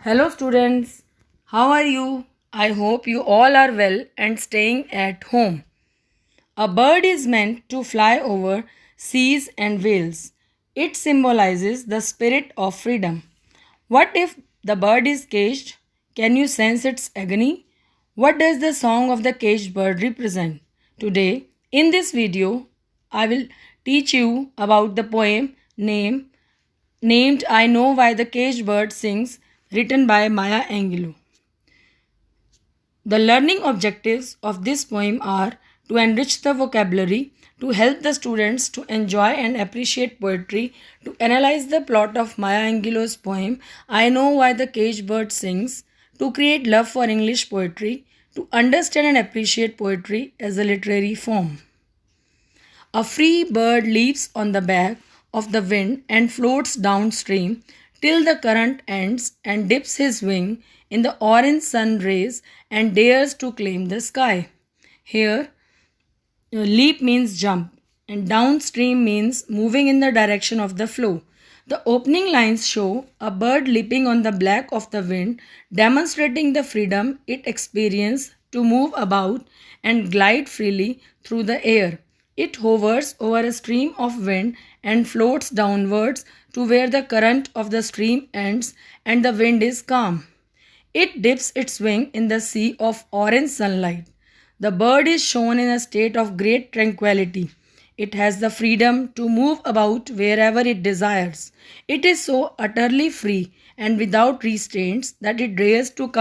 Hello, students. How are you? I hope you all are well and staying at home. A bird is meant to fly over seas and whales. It symbolizes the spirit of freedom. What if the bird is caged? Can you sense its agony? What does the song of the caged bird represent? Today, in this video, I will teach you about the poem named I Know Why the Caged Bird Sings, written by Maya Angelou. The learning objectives of this poem are to enrich the vocabulary, to help the students to enjoy and appreciate poetry, to analyze the plot of Maya Angelou's poem I Know Why the Caged Bird Sings, to create love for English poetry, to understand and appreciate poetry as a literary form. A free bird leaps on the back of the wind and floats downstream till the current ends and dips his wing in the orange sun rays and dares to claim the sky. Here, leap means jump and downstream means moving in the direction of the flow. The opening lines show a bird leaping on the back of the wind, demonstrating the freedom it experiences to move about and glide freely through the air. It hovers over a stream of wind and floats downwards to where the current of the stream ends and the wind is calm. It dips its wing in the sea of orange sunlight. The bird is shown in a state of great tranquility. It has the freedom to move about wherever it desires. It is so utterly free and without restraints that it dares to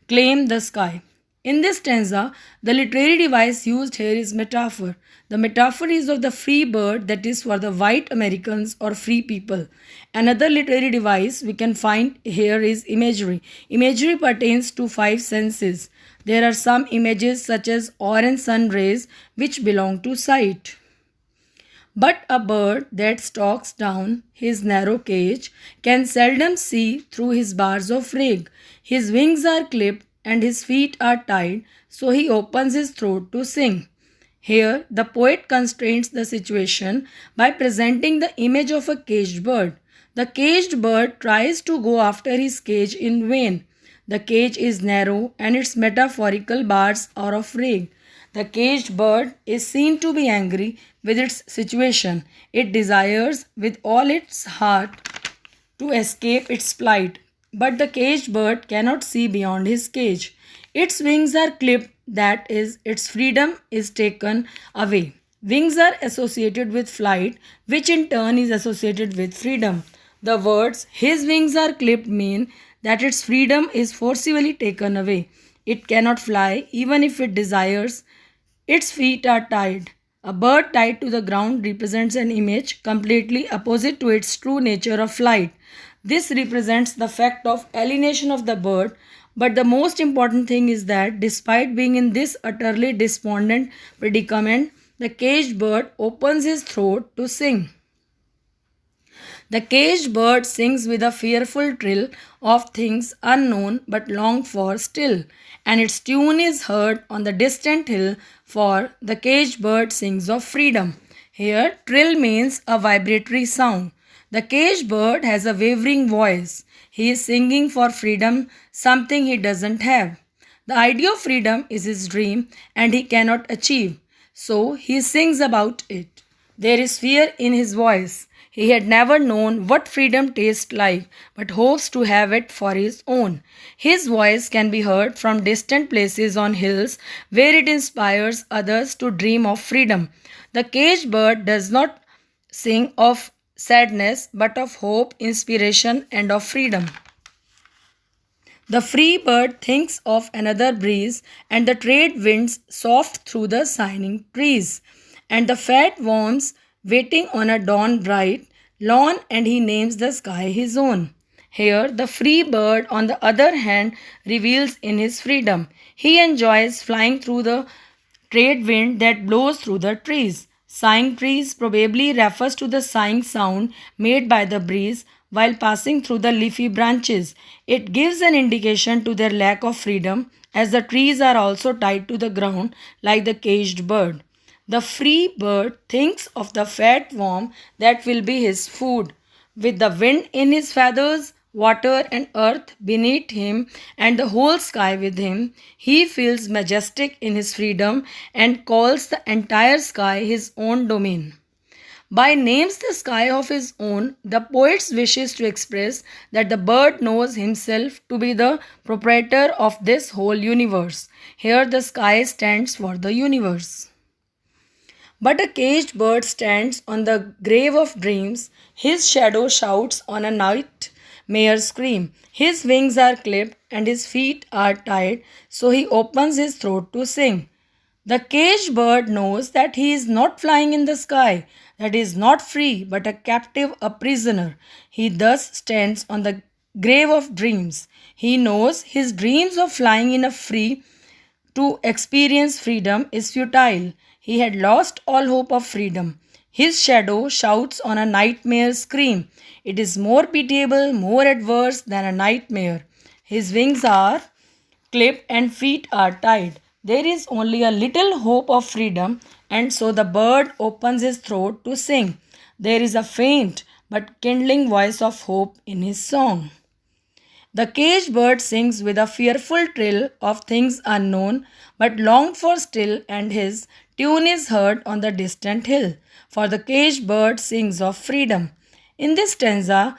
claim the sky. In this stanza, the literary device used here is metaphor. The metaphor is of the free bird, that is for the white Americans or free people. Another literary device we can find here is imagery. Imagery pertains to five senses. There are some images such as orange sun rays which belong to sight. But a bird that stalks down his narrow cage can seldom see through his bars of rag. His wings are clipped and his feet are tied, so he opens his throat to sing. Here, the poet constrains the situation by presenting the image of a caged bird. The caged bird tries to go after his cage in vain. The cage is narrow and its metaphorical bars are of rag. The caged bird is seen to be angry with its situation. It desires with all its heart to escape its plight. But the caged bird cannot see beyond his cage. Its wings are clipped, that is, its freedom is taken away. Wings are associated with flight, which in turn is associated with freedom. The words his wings are clipped mean that its freedom is forcibly taken away. It cannot fly even if it desires. Its feet are tied. A bird tied to the ground represents an image completely opposite to its true nature of flight. This represents the fact of alienation of the bird, but the most important thing is that despite being in this utterly despondent predicament, the caged bird opens his throat to sing. The caged bird sings with a fearful trill of things unknown but longed for still, and its tune is heard on the distant hill, for the caged bird sings of freedom. Here, trill means a vibratory sound. The caged bird has a wavering voice. He is singing for freedom, something he doesn't have. The idea of freedom is his dream and he cannot achieve, so he sings about it. There is fear in his voice. He had never known what freedom tastes like, but hopes to have it for his own. His voice can be heard from distant places on hills where it inspires others to dream of freedom. The caged bird does not sing of sadness, but of hope, inspiration, and of freedom. The free bird thinks of another breeze and the trade winds soft through the shining trees, and the fat worms waiting on a dawn bright lawn, and he names the sky his own. Here, the free bird, on the other hand, reveals in his freedom. He enjoys flying through the trade wind that blows through the trees. Sighing trees probably refers to the sighing sound made by the breeze while passing through the leafy branches. It gives an indication to their lack of freedom, as the trees are also tied to the ground like the caged bird. The free bird thinks of the fat worm that will be his food. With the wind in his feathers, water and earth beneath him, and the whole sky with him. He feels majestic in his freedom and calls the entire sky his own domain. By names the sky of his own, the poet wishes to express that the bird knows himself to be the proprietor of this whole universe. Here the sky stands for the universe. But a caged bird stands on the grave of dreams. His shadow shouts on a nightmare scream. His wings are clipped and his feet are tied, so he opens his throat to sing. The caged bird knows that he is not flying in the sky, that he is not free, but a captive, a prisoner. He thus stands on the grave of dreams. He knows his dreams of flying in a free to experience freedom is futile. He had lost all hope of freedom. His shadow shouts on a nightmare scream. It is more pitiable, more adverse than a nightmare. His wings are clipped and feet are tied. There is only a little hope of freedom, and so the bird opens his throat to sing. There is a faint but kindling voice of hope in his song. The caged bird sings with a fearful trill of things unknown, but longed for still, and his tune is heard on the distant hill. For the caged bird sings of freedom. In this stanza,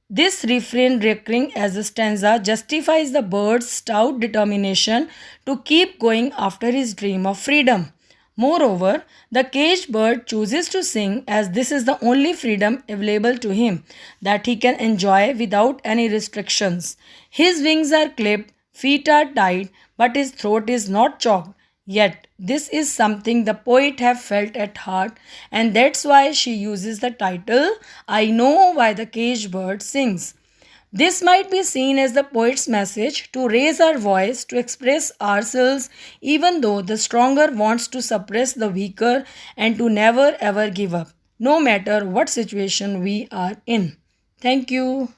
this refrain recurring as a stanza justifies the bird's stout determination to keep going after his dream of freedom. Moreover, the caged bird chooses to sing as this is the only freedom available to him that he can enjoy without any restrictions. His wings are clipped, feet are tied, but his throat is not choked. Yet, this is something the poet have felt at heart, and that's why she uses the title I Know Why the Caged Bird Sings. This might be seen as the poet's message to raise our voice, to express ourselves, even though the stronger wants to suppress the weaker, and to never ever give up, no matter what situation we are in. Thank you.